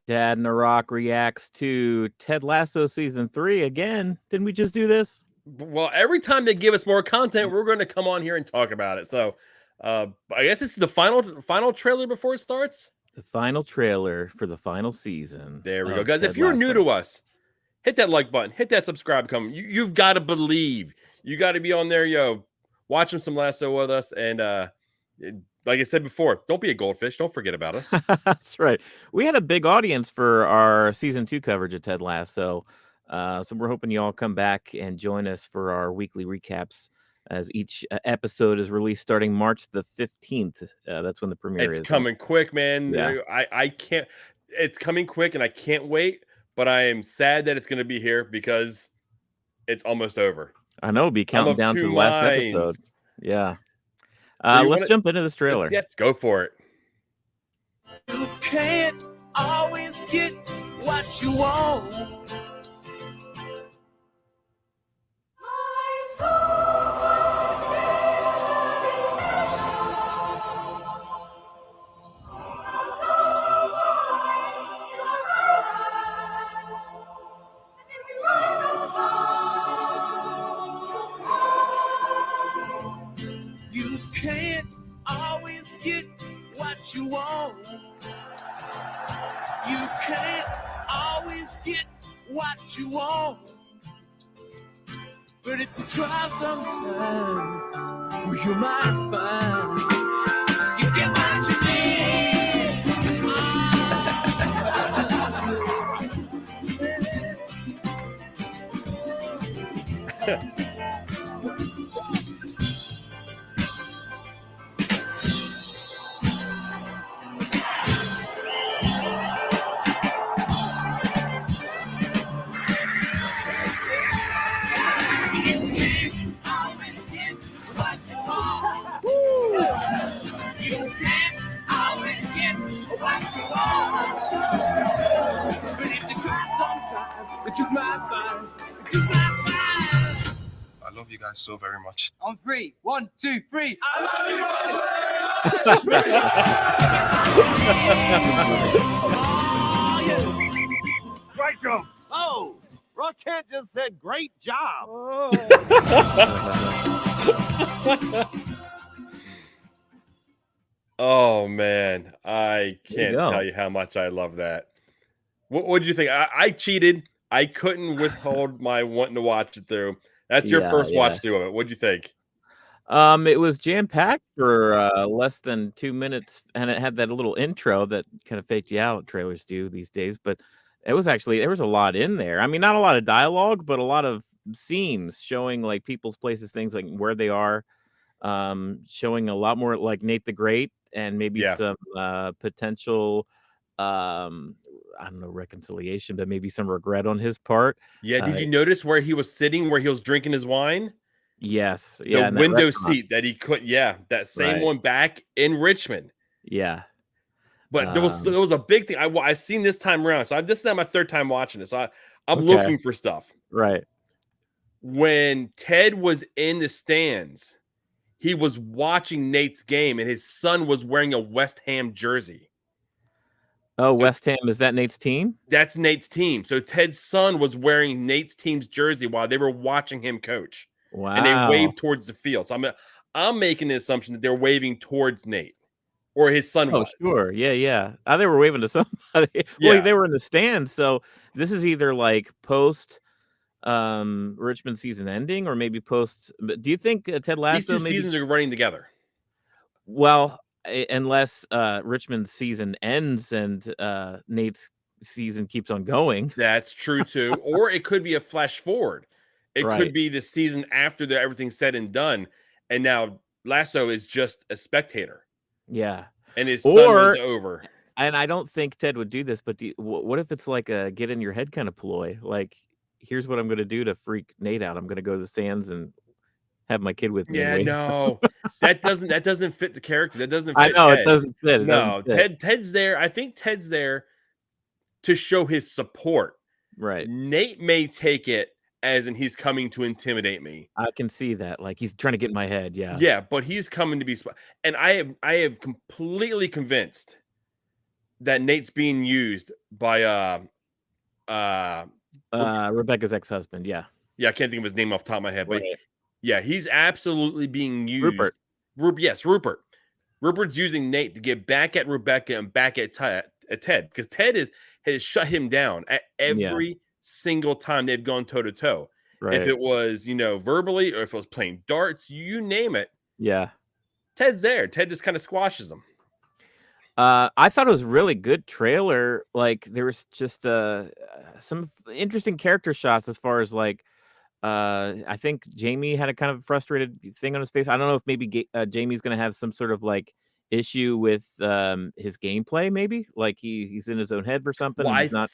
Dadnarok reacts to Ted Lasso season 3 again. Didn't we just do this? Well, every time they give us more content, we're going to come on here and talk about it. So, I guess this is the final trailer before it starts. The final trailer for the final season. There we go, of guys. If Ted you're new Lasso. to us, hit that like button, hit that subscribe button. You've got to believe. You got to be on there, watching some Lasso with us. And like I said before, don't be a goldfish. Don't forget about us. That's right. We had a big audience for our season 2 coverage of Ted Lasso. So we're hoping you all come back and join us for our weekly recaps as each episode is released starting March the 15th. That's when the premiere is. It's coming quick, man. Yeah. I can't. It's coming quick, and I can't wait. But I am sad that it's going to be here because it's almost over. I know. Be counting down to the last episode. Yeah. Let's jump into this trailer. Let's go for it. You can't always get what you want. You can't always get what you want. You can't always get what you want. But if you try sometimes, well, you might find you get what you need. I love you guys so very much. On 3, 1, 2, 3. I love you guys very much. Great job. Oh, Rock Kent just said great job. Oh man, I can't tell you how much I love that. What did you think? I cheated. I couldn't withhold my wanting to watch it through. That's your first watch through of it. What'd you think? It was jam-packed for less than 2 minutes, and it had that little intro that kind of faked you out, trailers do these days, but it was actually there was a lot in there. I mean, not a lot of dialogue, but a lot of scenes showing like people's places, things like where they are, showing a lot more like Nate the Great and maybe some potential I don't know, reconciliation, but maybe some regret on his part. Yeah, did you notice where he was sitting, where he was drinking his wine? Yes. Yeah, the window seat that he could. Yeah, that same one back in Richmond. Yeah, but there was a big thing. I seen this time around. So this is not my third time watching it. So I'm looking for stuff. Right. When Ted was in the stands, he was watching Nate's game, and his son was wearing a West Ham jersey. Oh, so West Ham, is that Nate's team? That's Nate's team. So Ted's son was wearing Nate's team's jersey while they were watching him coach. Wow. And they waved towards the field. So I'm making the assumption that they're waving towards Nate, or his son was. Sure. Yeah. They were waving to somebody. Well, they were in the stands. So this is either like post Richmond season ending or maybe post. Do you think Ted Lasso? These two seasons are running together. Well, unless Richmond's season ends and Nate's season keeps on going. That's true too. Or it could be a flash forward. It could be the season after everything's said and done, and now Lasso is just a spectator. Yeah, and his son was over. And I don't think Ted would do this, but what if it's like a get in your head kind of ploy? Like, here's what I'm going to do to freak Nate out. I'm going to go to the sands and have my kid with me. Yeah, no, that doesn't fit the character. That doesn't fit. I know Ted. It doesn't fit. No, Ted's there. I think Ted's there to show his support. Right. Nate may take it as in he's coming to intimidate me. I can see that. Like he's trying to get in my head. Yeah. Yeah, but he's coming to be. And I am completely convinced that Nate's being used by Rebecca's ex-husband. Yeah. Yeah, I can't think of his name off the top of my head, but Right. yeah, he's absolutely being used. Rupert. Yes, Rupert. Rupert's using Nate to get back at Rebecca and back at Ted, because Ted has shut him down at every single time they've gone toe to toe. If it was, verbally, or if it was playing darts, you name it. Yeah. Ted's there. Ted just kind of squashes him. I thought it was a really good trailer. Like, there was just some interesting character shots as far as like I think Jamie had a kind of frustrated thing on his face. I don't know if maybe Jamie's going to have some sort of like issue with his gameplay, maybe like he's in his own head for something. Well, And he's not.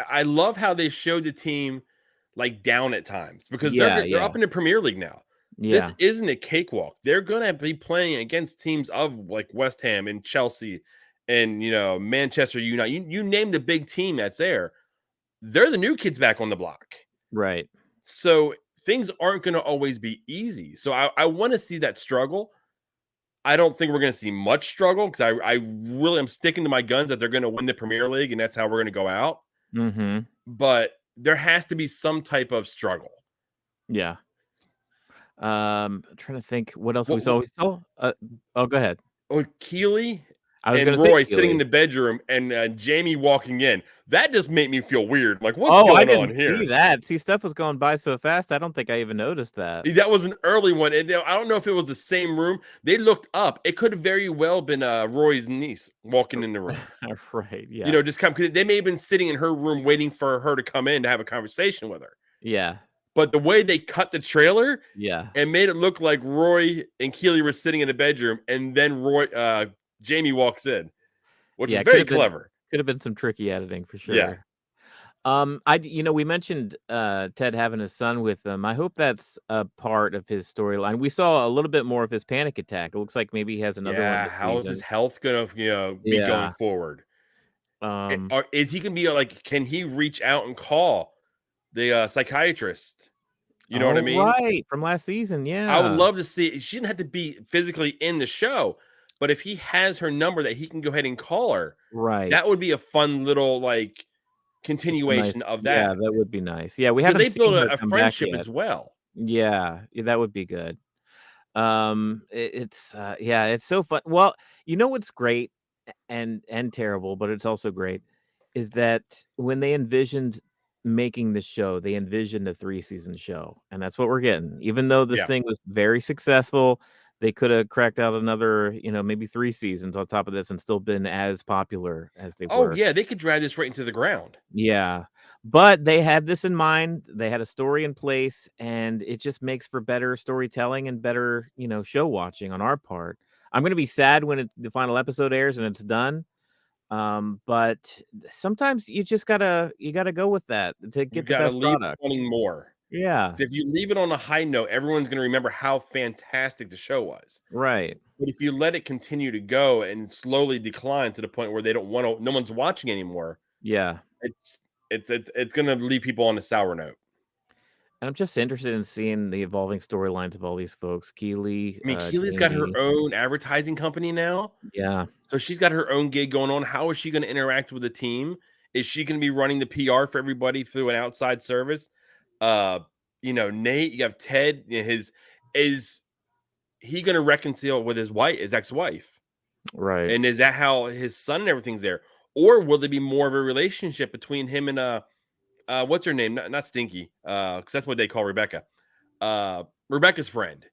I love how they showed the team like down at times, because they're up in the Premier League now. This isn't a cakewalk. They're going to be playing against teams of like West Ham and Chelsea and, Manchester United. You name the big team that's there. They're the new kids back on the block. Right. So things aren't going to always be easy. So I want to see that struggle. I don't think we're going to see much struggle, because I really am sticking to my guns that they're going to win the Premier League and that's how we're going to go out. Mm-hmm. But there has to be some type of struggle. Yeah. I'm trying to think what else we saw. Go ahead. Oh, Kellie and Roy sitting in the bedroom and Jamie walking in. That just made me feel weird. Like, what's going on here? See that. See, stuff was going by so fast. I don't think I even noticed that. That was an early one. And I don't know if it was the same room. They looked up. It could have very well been Roy's niece walking in the room. Right. Yeah. Just come, because they may have been sitting in her room waiting for her to come in to have a conversation with her. Yeah. But the way they cut the trailer, and made it look like Roy and Kellie were sitting in the bedroom, and then Jamie walks in, which is very clever. Could have been some tricky editing for sure. Yeah. We mentioned Ted having a son with him. I hope that's a part of his storyline. We saw a little bit more of his panic attack. It looks like maybe he has another one. Yeah, how is his health gonna, be going forward? Or is he gonna be like, can he reach out and call the psychiatrist? You know what I mean? Right, from last season. Yeah, I would love to see. She didn't have to be physically in the show, but if he has her number that he can go ahead and call her, right, that would be a fun little like continuation of that. Yeah, that would be nice. Yeah, we haven't. They build a friendship as well. Yeah, that would be good. It's so fun. Well, what's great and terrible, but it's also great, is that when they envisioned making the show, they envisioned a 3-season show, and that's what we're getting. Even though this thing was very successful, they could have cracked out another, maybe 3 seasons on top of this and still been as popular as they were. Oh yeah, they could drag this right into the ground. Yeah. But they had this in mind. They had a story in place, and it just makes for better storytelling and better, show watching on our part. I'm going to be sad when the final episode airs and it's done. But sometimes you just gotta go with that to get the best product. Wanting more. Yeah. If you leave it on a high note, everyone's going to remember how fantastic the show was. Right. But if you let it continue to go and slowly decline to the point where no one's watching anymore. Yeah. It's going to leave people on a sour note. And I'm just interested in seeing the evolving storylines of all these folks. Kellie. Keely's got her own advertising company now. Yeah. So she's got her own gig going on. How is she going to interact with the team? Is she going to be running the PR for everybody through an outside service? Nate, you have Ted. Is he going to reconcile with his ex-wife? Right. And is that how his son and everything's there? Or will there be more of a relationship between him and what's her name? Not Stinky, because that's what they call Rebecca. Rebecca's friend.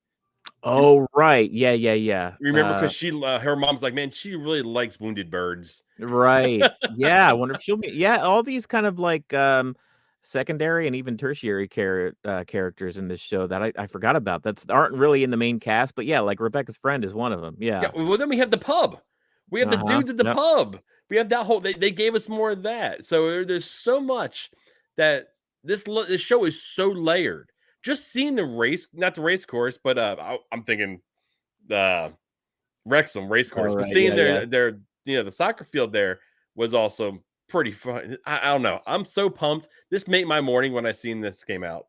Oh, right. Yeah. Remember, because her mom's like, man, she really likes wounded birds. Right. Yeah. I wonder if she'll be. Yeah. All these kind of like secondary and even tertiary characters in this show that I forgot about. Aren't really in the main cast, but yeah, like Rebecca's friend is one of them. Yeah. Well, then we have the pub. We have the dudes at the pub. We have that whole. They gave us more of that. So there's so much that this show is so layered. Just seeing the race, not the race course, but I'm thinking the Wrexham race course. But seeing their the soccer field there was also pretty fun. I don't know. I'm so pumped. This made my morning when I seen this came out.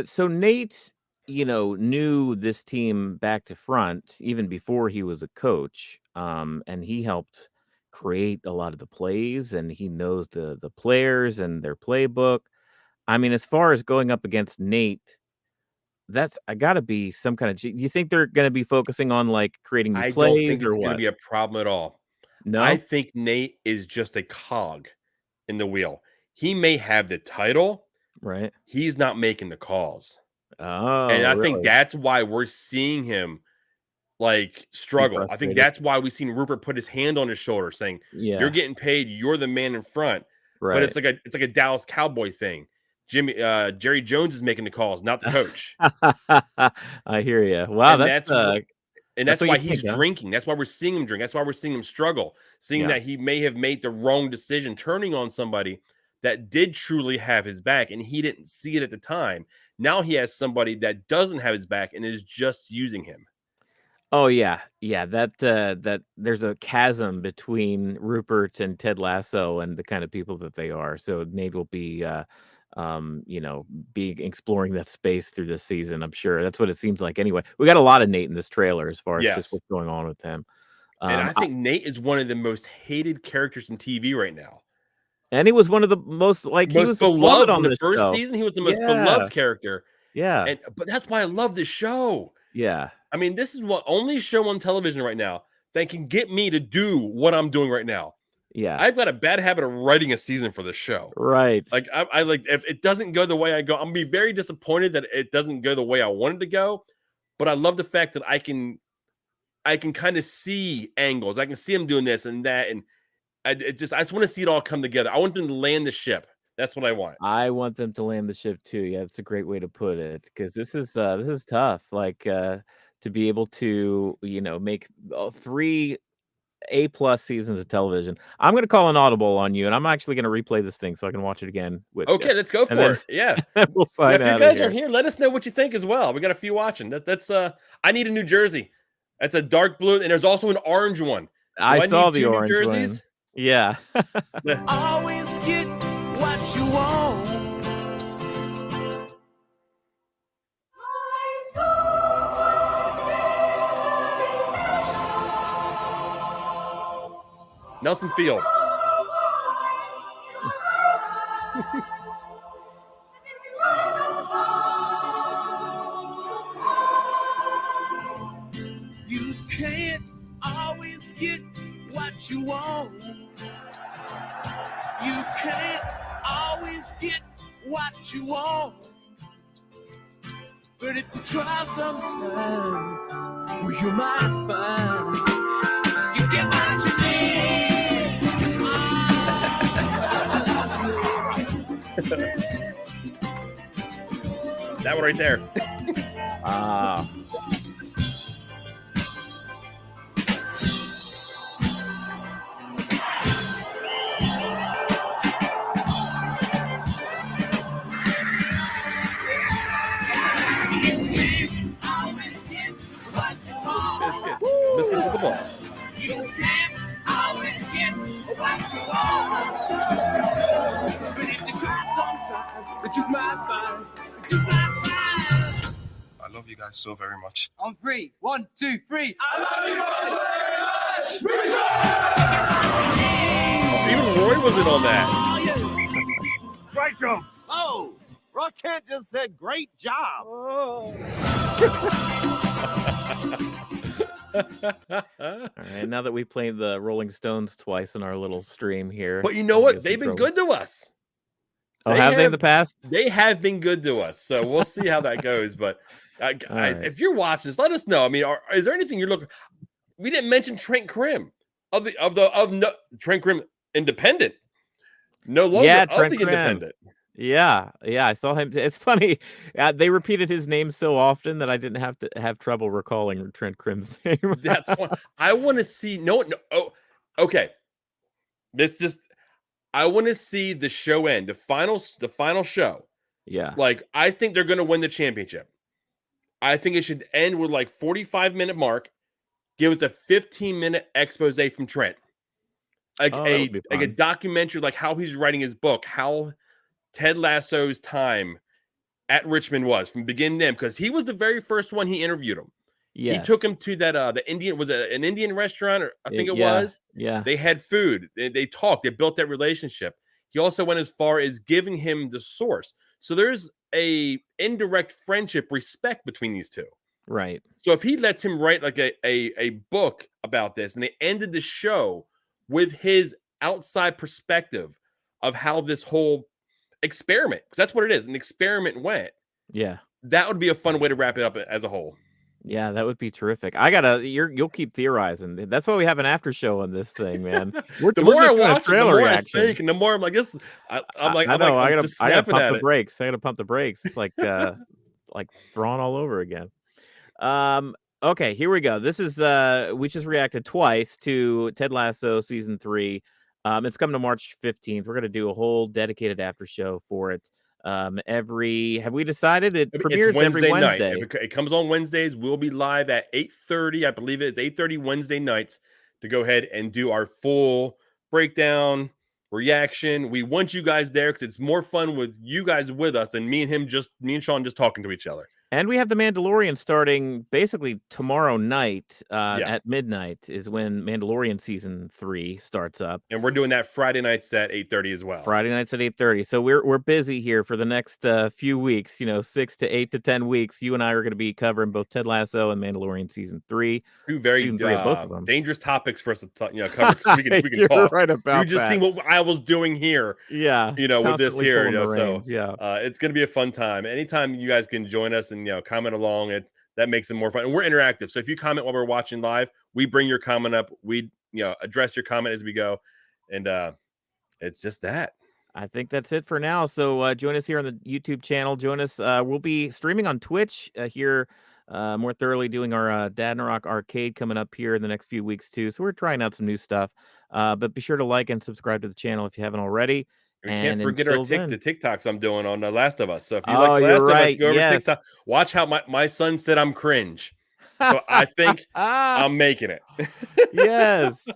So Nate, knew this team back to front even before he was a coach, and he helped create a lot of the plays, and he knows the players and their playbook. I mean, as far as going up against Nate, that's I gotta be some kind of you think they're gonna be focusing on, like, creating new I don't think plays or it's going to what? be a problem at all. I No? think Nate is just a cog in the wheel. He may have the title, Right. he's not making the calls. And Oh, I think really? that's why we're seeing him like Be struggle. I think frustrated. that's why we've seen Rupert put his hand on his shoulder saying, "You're Yeah. getting paid, you're the man in front." But Right. it's like a Dallas Cowboy thing. Jerry Jones is making the calls, not the coach. I hear you. Wow, And that's that's what you why he's think, huh? drinking. That's why we're seeing him drink. That's why we're seeing him struggle, seeing Yeah. that he may have made the wrong decision, turning on somebody that did truly have his back, and he didn't see it at the time. Now he has somebody that doesn't have his back and is just using him. Oh, yeah. Yeah, that there's a chasm between Rupert and Ted Lasso and the kind of people that they are. So Nate will be, you know, be exploring that space through this season, I'm sure. That's what it seems like anyway. We got a lot of Nate in this trailer as far as just Yes. what's going on with him. And I I think Nate is one of the most hated characters in TV right now. and he was one of the most like, he Most was beloved beloved in on the this first show. season, he was the most Yeah. beloved character. Yeah. But that's why I love this show. Yeah. I mean, this is what only show on television right now that can get me to do what I'm doing right now. Yeah. I've got a bad habit of writing a season for this show. Right. Like I like if it doesn't go the way I go, I'm gonna be very disappointed that it doesn't go the way I wanted to go. But I love the fact that I can kind of see angles. I can see him doing this and that, and I just want to see it all come together. I want them to land the ship. That's what I want. I want them to land the ship too. Yeah, that's a great way to put it because this is tough. Like to be able to make 3 A+ seasons of television. I'm gonna call an audible on you, and I'm actually gonna replay this thing so I can watch it again with you. Okay, let's go And for then it. Yeah. we'll Yeah, sign if you out of guys are here. here, let us know what you think as well. We got a few watching. That's I need a New Jersey. That's a dark blue, and there's also an orange one. I saw need the 2 New orange one. Jerseys? Yeah. Always get what you want. Nelson Field. You can't always get what you want. You can't always get what you want. But if you try sometimes, well, you might find you get what you need. That one right there. Ah. Biscuits. Biscuits with the boss. You can't always get what you want. But if you try sometimes, you just might find, you might find. I love you guys so very much. On 3, 1, 2, 3. Even Roy was in on that. Right jump. Oh, Rock Kent just said great job. All right, now that we played the Rolling Stones twice in our little stream here. But you know what? They've been good to us. Oh, have they in the past? They have been good to us. So we'll see how that goes. But guys, right. if you're watching this, let us know. I mean, is there anything you're looking? We didn't mention Trent Krim Trent Krim Independent. No longer Trent of the Krim. Independent. Yeah, I saw him. It's funny. They repeated his name so often that I didn't have to have trouble recalling Trent Krim's name. That's fun. I want to see. No. Oh, okay. I want to see the show end. The final show. Yeah. Like, I think they're going to win the championship. I think it should end with like 45-minute mark. Give us a 15-minute expose from Trent. Like a documentary, like how he's writing his book, how Ted Lasso's time at Richmond was from beginning to end, because he was the very first one he interviewed him. He took Yes. him to that the Indian was it an Indian restaurant or I think it Yeah. was. Yeah. They had food. They talked. They built that relationship. He also went as far as giving him the source. So there's a indirect friendship, respect between these two. Right. So if he lets him write like a book about this, and they ended the show with his outside perspective of how this whole experiment, because that's what it is, an experiment went. Yeah. That would be a fun way to wrap it up as a whole. Yeah, that would be terrific. You'll keep theorizing. That's why we have an after show on this thing, man. The more I watch it, the more I think, and the more I'm like, this. I'm I know. I gotta pump the it. brakes. I gotta pump the brakes. It's like like Thrawn all over again. Okay, here we go. This is we just reacted twice to Ted Lasso season 3. It's coming to March 15th. We're gonna do a whole dedicated after show for it. Have we decided it premieres every Wednesday? It comes on Wednesdays. We'll be live at 8:30. I believe it's 8:30 Wednesday nights to go ahead and do our full breakdown reaction. We want you guys there because it's more fun with you guys with us than me and Sean just talking to each other. And we have The Mandalorian starting basically tomorrow night at midnight is when Mandalorian season 3 starts up. And we're doing that Friday nights at 8:30 as well. Friday nights at 8:30. So we're busy here for the next few weeks, 6 to 8 to 10 weeks. You and I are going to be covering both Ted Lasso and Mandalorian season 3. Two very both of them. Dangerous topics for us to cover. We can You're talk. Right about you just that. seen what I was doing here. Yeah. With this here. Reins, it's going to be a fun time. Anytime you guys can join us and comment along, that makes it more fun. And we're interactive. So if you comment while we're watching live, we bring your comment up. We address your comment as we go, and it's just that. I think that's it for now. So join us here on the YouTube channel. Join us. We'll be streaming on Twitch here more thoroughly, doing our Dadnarok arcade coming up here in the next few weeks too. So we're trying out some new stuff. But be sure to like and subscribe to the channel if you haven't already. We can't forget the TikToks I'm doing on The Last of Us. So if you like The Last of Us, go over to TikTok. Watch how my son said I'm cringe. So I think I'm making it. Yes.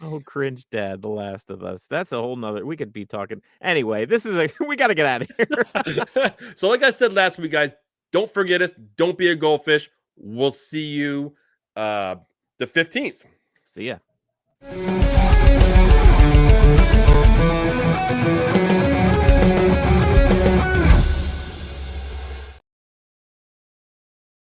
Oh, cringe dad, The Last of Us. That's a whole nother. We could be talking. Anyway, we got to get out of here. So like I said last week, guys, don't forget us. Don't be a goldfish. We'll see you the 15th. See ya.